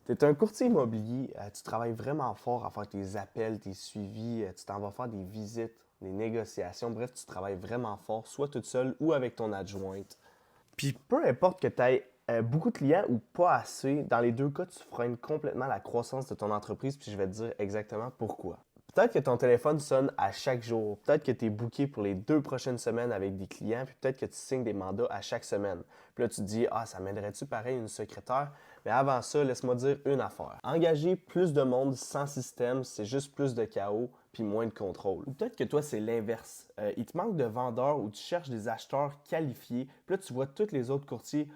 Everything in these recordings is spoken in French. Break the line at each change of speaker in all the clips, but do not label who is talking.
Tu es un courtier immobilier, tu travailles vraiment fort à faire tes appels, tes suivis, tu t'en vas faire des visites, des négociations. Bref, tu travailles vraiment fort, soit toute seule ou avec ton adjointe. Puis peu importe que tu aies beaucoup de clients ou pas assez, dans les deux cas, tu freines complètement la croissance de ton entreprise, puis je vais te dire exactement pourquoi. Peut-être que ton téléphone sonne à chaque jour. Peut-être que tu es booké pour les 2 prochaines semaines avec des clients, puis peut-être que tu signes des mandats à chaque semaine. Puis là, tu te dis, ah, ça m'aiderait-tu pareil une secrétaire? Mais avant ça, laisse-moi dire une affaire. Engager plus de monde sans système, c'est juste plus de chaos puis moins de contrôle. Ou peut-être que toi, c'est l'inverse. Il te manque de vendeurs ou tu cherches des acheteurs qualifiés. Puis là, tu vois tous les autres courtiers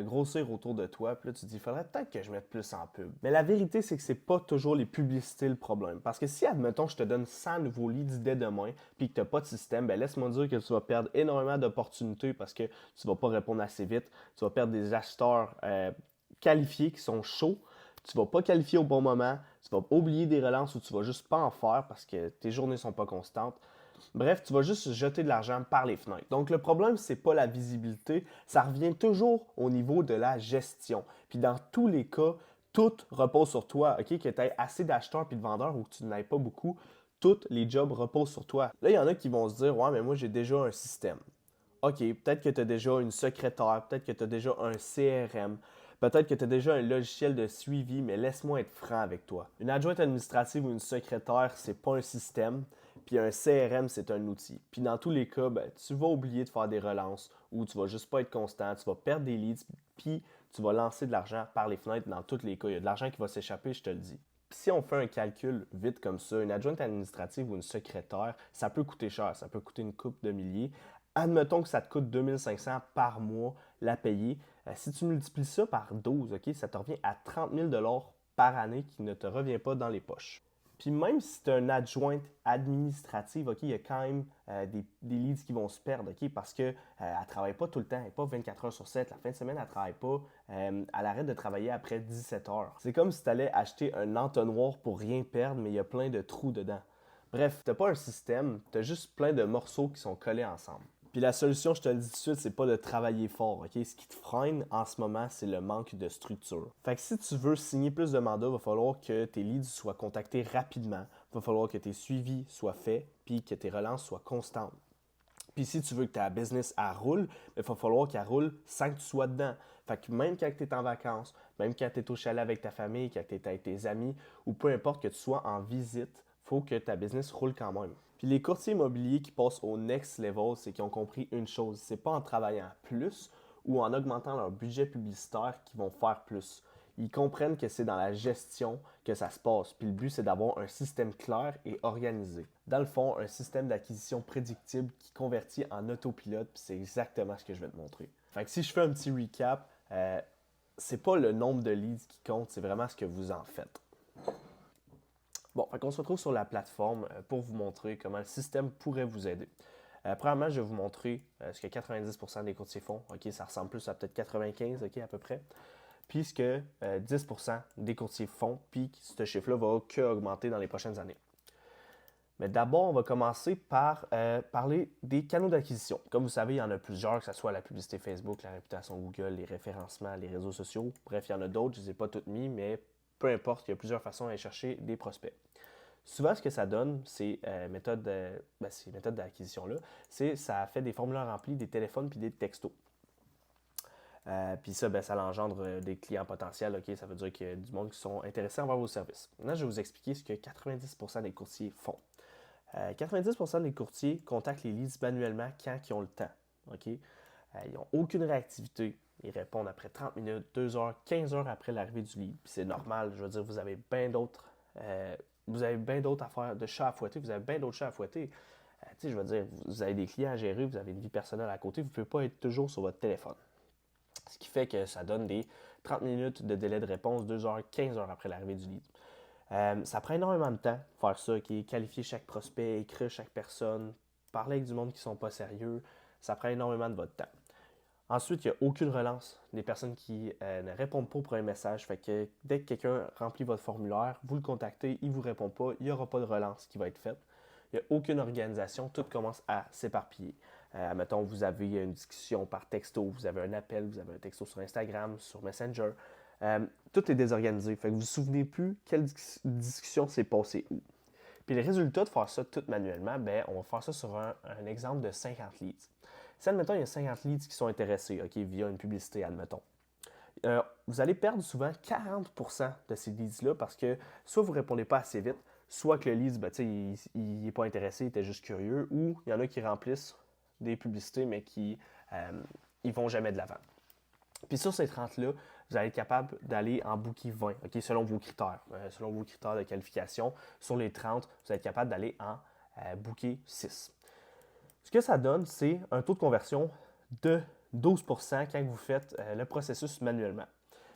grossir autour de toi. Puis là, tu te dis, il faudrait peut-être que je mette plus en pub. Mais la vérité, c'est que c'est pas toujours les publicités le problème. Parce que si, admettons, je te donne 100 nouveaux leads dès demain, puis que tu n'as pas de système, ben laisse-moi dire que tu vas perdre énormément d'opportunités parce que tu vas pas répondre assez vite. Tu vas perdre des acheteurs qualifiés qui sont chauds. Tu vas pas qualifier au bon moment. Tu vas oublier des relances ou tu vas juste pas en faire parce que tes journées sont pas constantes. Bref, tu vas juste jeter de l'argent par les fenêtres. Donc, le problème, c'est pas la visibilité, ça revient toujours au niveau de la gestion. Puis, dans tous les cas, tout repose sur toi, OK? Que tu aies assez d'acheteurs puis de vendeurs ou que tu n'aies pas beaucoup, tous les jobs reposent sur toi. Là, il y en a qui vont se dire, ouais, mais moi, j'ai déjà un système. OK, peut-être que tu as déjà une secrétaire, peut-être que tu as déjà un CRM, peut-être que tu as déjà un logiciel de suivi, mais laisse-moi être franc avec toi. Une adjointe administrative ou une secrétaire, c'est pas un système, puis un CRM, c'est un outil. Puis dans tous les cas, ben, tu vas oublier de faire des relances ou tu vas juste pas être constant, tu vas perdre des leads, puis tu vas lancer de l'argent par les fenêtres dans tous les cas. Il y a de l'argent qui va s'échapper, je te le dis. Puis si on fait un calcul vite comme ça, une adjointe administrative ou une secrétaire, ça peut coûter cher, ça peut coûter une coupe de milliers. Admettons que ça te coûte 2500 par mois la payer. Si tu multiplies ça par 12, ok, ça te revient à 30 000 par année qui ne te revient pas dans les poches. Puis même si tu es une adjointe administrative, ok, il y a quand même des leads qui vont se perdre, ok, parce qu'elle ne travaille pas tout le temps, elle n'est pas 24 heures sur 7. La fin de semaine, elle ne travaille pas. Elle arrête de travailler après 17 heures. C'est comme si tu allais acheter un entonnoir pour rien perdre, mais il y a plein de trous dedans. Bref, tu n'as pas un système, tu as juste plein de morceaux qui sont collés ensemble. Puis la solution, je te le dis tout de suite, c'est pas de travailler fort, ok? Ce qui te freine en ce moment, c'est le manque de structure. Fait que si tu veux signer plus de mandats, il va falloir que tes leads soient contactés rapidement, il va falloir que tes suivis soient faits, puis que tes relances soient constantes. Puis si tu veux que ta business elle roule, il va falloir qu'elle roule sans que tu sois dedans. Fait que même quand tu es en vacances, même quand tu es au chalet avec ta famille, quand tu es avec tes amis, ou peu importe que tu sois en visite, il faut que ta business roule quand même. Puis les courtiers immobiliers qui passent au next level, c'est qu'ils ont compris une chose, c'est pas en travaillant plus ou en augmentant leur budget publicitaire qu'ils vont faire plus. Ils comprennent que c'est dans la gestion que ça se passe. Puis le but, c'est d'avoir un système clair et organisé. Dans le fond, un système d'acquisition prédictible qui convertit en autopilote, puis c'est exactement ce que je vais te montrer. Fait que si je fais un petit recap, c'est pas le nombre de leads qui compte, c'est vraiment ce que vous en faites. Bon, fait qu'on se retrouve sur la plateforme pour vous montrer comment le système pourrait vous aider. Premièrement, je vais vous montrer ce que 90% des courtiers font. OK, ça ressemble plus à peut-être 95, OK, à peu près. Puis ce que 10% des courtiers font, puis ce chiffre-là va qu'augmenter dans les prochaines années. Mais d'abord, on va commencer par parler des canaux d'acquisition. Comme vous savez, il y en a plusieurs, que ce soit la publicité Facebook, la réputation Google, les référencements, les réseaux sociaux. Bref, il y en a d'autres, je ne les ai pas toutes mis, mais peu importe, il y a plusieurs façons d'aller chercher des prospects. Souvent, ce que ça donne, ces méthodes d'acquisition-là, c'est ça fait des formulaires remplis, des téléphones puis des textos. Puis ça, ben, ça engendre des clients potentiels. OK? Ça veut dire qu'il y a du monde qui sont intéressés à avoir vos services. Maintenant, je vais vous expliquer ce que 90% des courtiers font. 90% des courtiers contactent les leads manuellement quand ils ont le temps. OK? Ils n'ont aucune réactivité. Ils répondent après 30 minutes, 2 heures, 15 heures après l'arrivée du lead. Puis c'est normal. Je veux dire, vous avez bien d'autres affaires de chats à fouetter. Vous avez bien d'autres chats à fouetter. Je veux dire, vous avez des clients à gérer, vous avez une vie personnelle à côté. Vous ne pouvez pas être toujours sur votre téléphone. Ce qui fait que ça donne des 30 minutes de délai de réponse, 2 heures, 15 heures après l'arrivée du lead. Ça prend énormément de temps faire ça, qualifier chaque prospect, écrire chaque personne, parler avec du monde qui ne sont pas sérieux. Ça prend énormément de votre temps. Ensuite, il n'y a aucune relance des personnes qui ne répondent pas au premier message. Fait que dès que quelqu'un remplit votre formulaire, vous le contactez, il ne vous répond pas, il n'y aura pas de relance qui va être faite. Il n'y a aucune organisation, tout commence à s'éparpiller. Mettons, vous avez une discussion par texto, vous avez un appel, vous avez un texto sur Instagram, sur Messenger. Tout est désorganisé. Fait que vous ne vous souvenez plus quelle discussion s'est passée où. Puis le résultat de faire ça tout manuellement, on va faire ça sur un exemple de 50 leads. Si, admettons, il y a 50 leads qui sont intéressés, via une publicité, admettons. Vous allez perdre souvent 40% de ces leads-là parce que soit vous ne répondez pas assez vite, soit que le lead, il n'est pas intéressé, il était juste curieux, ou il y en a qui remplissent des publicités, mais qui ne vont jamais de l'avant. Puis sur ces 30-là, vous allez être capable d'aller en booker 20, selon vos critères. Selon vos critères de qualification, sur les 30, vous allez être capable d'aller en booker 6. Ce que ça donne, c'est un taux de conversion de 12% quand vous faites le processus manuellement.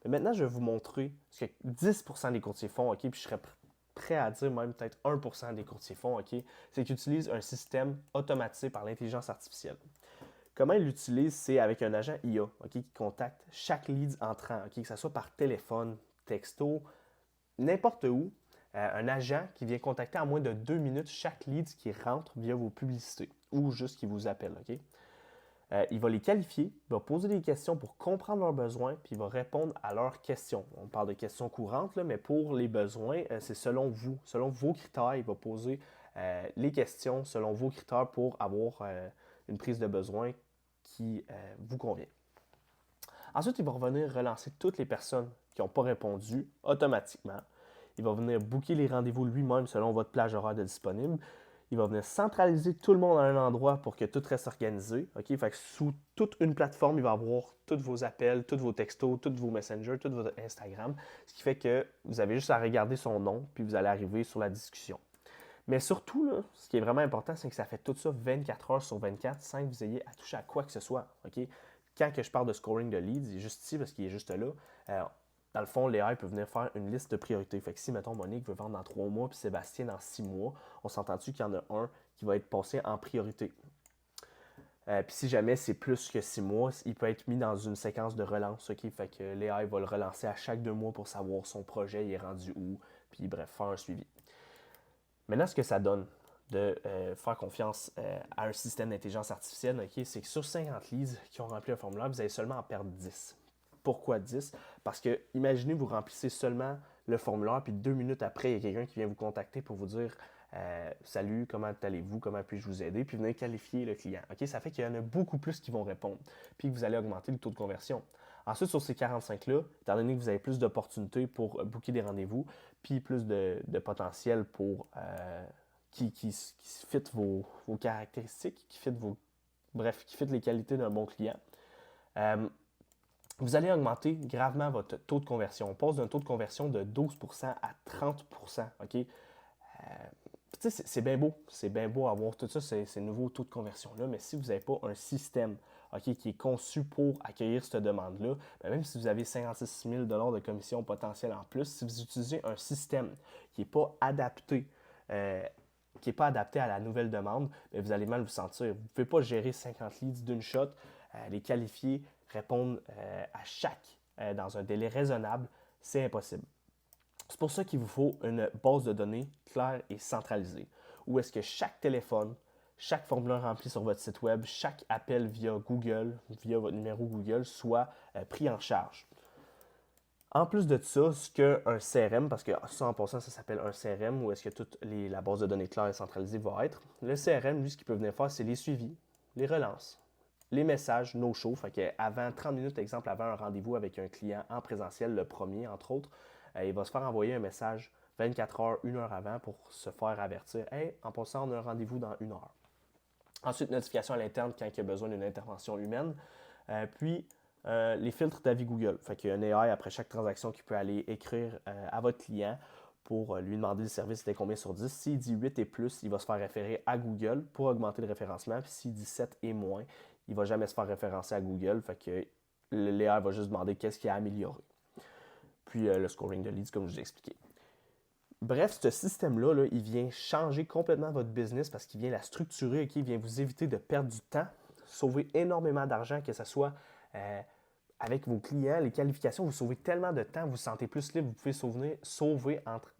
Mais maintenant, je vais vous montrer ce que 10% des courtiers font, puis je serais prêt à dire même peut-être 1% des courtiers font, c'est qu'ils utilisent un système automatisé par l'intelligence artificielle. Comment ils l'utilisent, c'est avec un agent IA qui contacte chaque lead entrant, que ce soit par téléphone, texto, n'importe où. Un agent qui vient contacter en moins de 2 minutes chaque lead qui rentre via vos publicités ou juste qui vous appelle. Il va les qualifier, il va poser des questions pour comprendre leurs besoins, puis il va répondre à leurs questions. On parle de questions courantes, là, mais pour les besoins, c'est selon vous, selon vos critères, il va poser les questions selon vos critères pour avoir une prise de besoin qui vous convient. Ensuite, il va revenir relancer toutes les personnes qui n'ont pas répondu automatiquement. Il va venir booker les rendez-vous lui-même selon votre plage horaire de disponible. Il va venir centraliser tout le monde à un endroit pour que tout reste organisé. Fait que sous toute une plateforme, il va avoir tous vos appels, tous vos textos, tous vos messengers, tout votre Instagram. Ce qui fait que vous avez juste à regarder son nom, puis vous allez arriver sur la discussion. Mais surtout, là, ce qui est vraiment important, c'est que ça fait tout ça 24 heures sur 24 sans que vous ayez à toucher à quoi que ce soit. Quand que je parle de scoring de leads, il est juste ici parce qu'il est juste là. Dans le fond, l'AI peut venir faire une liste de priorités. Fait que si, mettons, Monique veut vendre dans 3 mois, puis Sébastien dans 6 mois, on s'entend-tu qu'il y en a un qui va être passé en priorité. Puis si jamais c'est plus que 6 mois, il peut être mis dans une séquence de relance. Fait que l'AI va le relancer à chaque 2 mois pour savoir son projet il est rendu où, puis bref, faire un suivi. Maintenant, ce que ça donne de faire confiance à un système d'intelligence artificielle, c'est que sur 50 leads qui ont rempli un formulaire, vous allez seulement en perdre 10. Pourquoi 10? Parce que, imaginez, vous remplissez seulement le formulaire, puis 2 minutes après, il y a quelqu'un qui vient vous contacter pour vous dire « Salut, comment allez-vous? Comment puis-je vous aider? » Puis venez qualifier le client. Ça fait qu'il y en a beaucoup plus qui vont répondre, puis que vous allez augmenter le taux de conversion. Ensuite, sur ces 45-là, étant donné que vous avez plus d'opportunités pour booker des rendez-vous, puis plus de potentiel pour qui fit vos caractéristiques, qui fit les qualités d'un bon client, vous allez augmenter gravement votre taux de conversion. On passe d'un taux de conversion de 12% à 30%. C'est bien beau. C'est bien beau avoir tout ça, ces nouveaux taux de conversion-là, mais si vous n'avez pas un système qui est conçu pour accueillir cette demande-là, même si vous avez 56 000 $ de commission potentielle en plus, si vous utilisez un système qui n'est pas adapté, à la nouvelle demande, vous allez mal vous sentir. Vous ne pouvez pas gérer 50 leads d'une shot, les qualifier, répondre à chaque dans un délai raisonnable, c'est impossible. C'est pour ça qu'il vous faut une base de données claire et centralisée, où est-ce que chaque téléphone, chaque formulaire rempli sur votre site web, chaque appel via Google, via votre numéro Google, soit pris en charge. En plus de ça, ce qu'un CRM, parce que ça en passant, ça s'appelle un CRM, où est-ce que toute la base de données claire et centralisée va être. Le CRM, lui, ce qu'il peut venir faire, c'est les suivis, les relances, les messages no-show. Fait qu'avant 30 minutes, exemple, avant un rendez-vous avec un client en présentiel, le premier, entre autres, il va se faire envoyer un message 24 heures, 1 heure avant pour se faire avertir. « Hey, en passant, on a un rendez-vous dans 1 heure. » Ensuite, notification à l'interne quand il y a besoin d'une intervention humaine. Puis, les filtres d'avis Google. Fait qu'il y a un AI après chaque transaction qui peut aller écrire à votre client pour lui demander le service était combien sur 10. S'il dit 8 et plus, il va se faire référer à Google pour augmenter le référencement. Puis s'il dit 7 et moins, il ne va jamais se faire référencer à Google. Fait que l'AI va juste demander qu'est-ce qu'il a amélioré. Puis le scoring de leads, comme je vous ai expliqué. Bref, ce système-là, il vient changer complètement votre business parce qu'il vient la structurer, il vient vous éviter de perdre du temps, sauver énormément d'argent, que ce soit avec vos clients, les qualifications, vous sauvez tellement de temps, vous vous sentez plus libre, vous pouvez sauver entre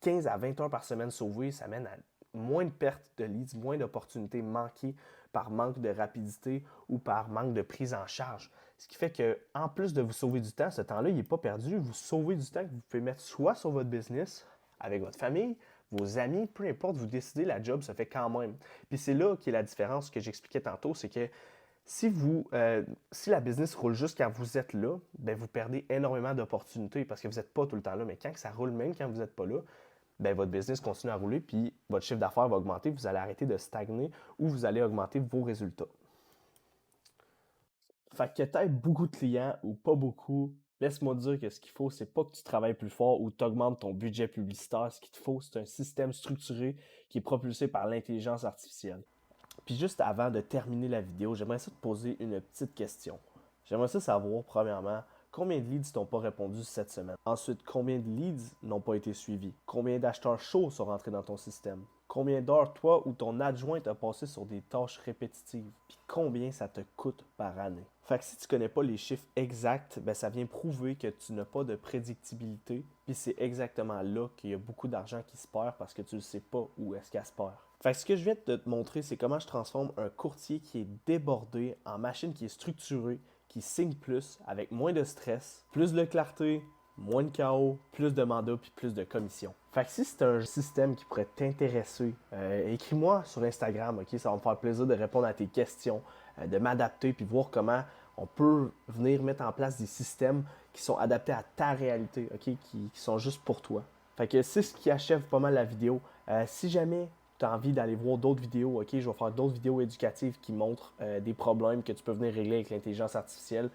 15 à 20 heures par semaine sauvées, ça mène à moins de pertes de leads, moins d'opportunités manquées par manque de rapidité ou par manque de prise en charge. Ce qui fait que, en plus de vous sauver du temps, ce temps-là, il n'est pas perdu. Vous sauvez du temps que vous pouvez mettre soit sur votre business, avec votre famille, vos amis, peu importe, vous décidez, la job se fait quand même. Puis c'est là qui est la différence que j'expliquais tantôt, c'est que si la business roule juste quand vous êtes là, ben vous perdez énormément d'opportunités parce que vous n'êtes pas tout le temps là. Mais quand ça roule, même quand vous n'êtes pas là, ben votre business continue à rouler, puis votre chiffre d'affaires va augmenter, vous allez arrêter de stagner ou vous allez augmenter vos résultats. Fait que tu aies beaucoup de clients ou pas beaucoup, laisse-moi te dire que ce qu'il faut, c'est pas que tu travailles plus fort ou tu augmentes ton budget publicitaire. Ce qu'il te faut, c'est un système structuré qui est propulsé par l'intelligence artificielle. Puis juste avant de terminer la vidéo, j'aimerais ça te poser une petite question. J'aimerais ça savoir, premièrement, combien de leads t'ont pas répondu cette semaine? Ensuite, combien de leads n'ont pas été suivis? Combien d'acheteurs chauds sont rentrés dans ton système? Combien d'heures toi ou ton adjoint a passé sur des tâches répétitives? Puis combien ça te coûte par année? Fait que si tu connais pas les chiffres exacts, ben ça vient prouver que tu n'as pas de prédictibilité. Puis c'est exactement là qu'il y a beaucoup d'argent qui se perd parce que tu ne sais pas où est-ce qu'elle se perd. Fait que ce que je viens de te montrer, c'est comment je transforme un courtier qui est débordé en machine qui est structurée, qui signe plus, avec moins de stress, plus de clarté, moins de chaos, plus de mandats puis plus de commissions. Fait que si c'est un système qui pourrait t'intéresser, écris-moi sur Instagram, ok? Ça va me faire plaisir de répondre à tes questions, de m'adapter puis voir comment on peut venir mettre en place des systèmes qui sont adaptés à ta réalité, ok? Qui sont juste pour toi. Fait que c'est ce qui achève pas mal la vidéo. Si jamais tu as envie d'aller voir d'autres vidéos, ok, je vais faire d'autres vidéos éducatives qui montrent des problèmes que tu peux venir régler avec l'intelligence artificielle.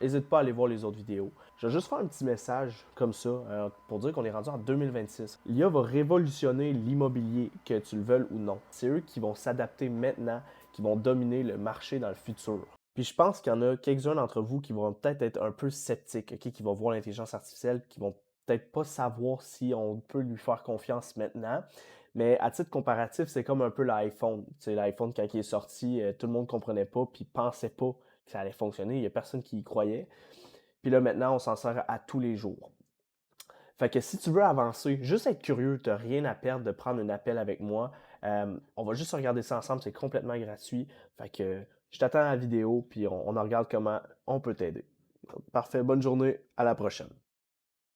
N'hésite pas à aller voir les autres vidéos. Je vais juste faire un petit message comme ça pour dire qu'on est rendu en 2026. L'IA va révolutionner l'immobilier, que tu le veuilles ou non. C'est eux qui vont s'adapter maintenant, qui vont dominer le marché dans le futur. Puis je pense qu'il y en a quelques-uns d'entre vous qui vont peut-être être un peu sceptiques, ok, qui vont voir l'intelligence artificielle, qui vont peut-être pas savoir si on peut lui faire confiance maintenant. Mais à titre comparatif, c'est comme un peu l'iPhone. Tu sais, l'iPhone, quand il est sorti, tout le monde ne comprenait pas puis pensait pas que ça allait fonctionner. Il n'y a personne qui y croyait. Puis là, maintenant, on s'en sert à tous les jours. Fait que si tu veux avancer, juste être curieux, tu n'as rien à perdre de prendre un appel avec moi. On va juste regarder ça ensemble, c'est complètement gratuit. Fait que je t'attends à la vidéo, puis on en regarde comment on peut t'aider. Parfait, bonne journée, à la prochaine.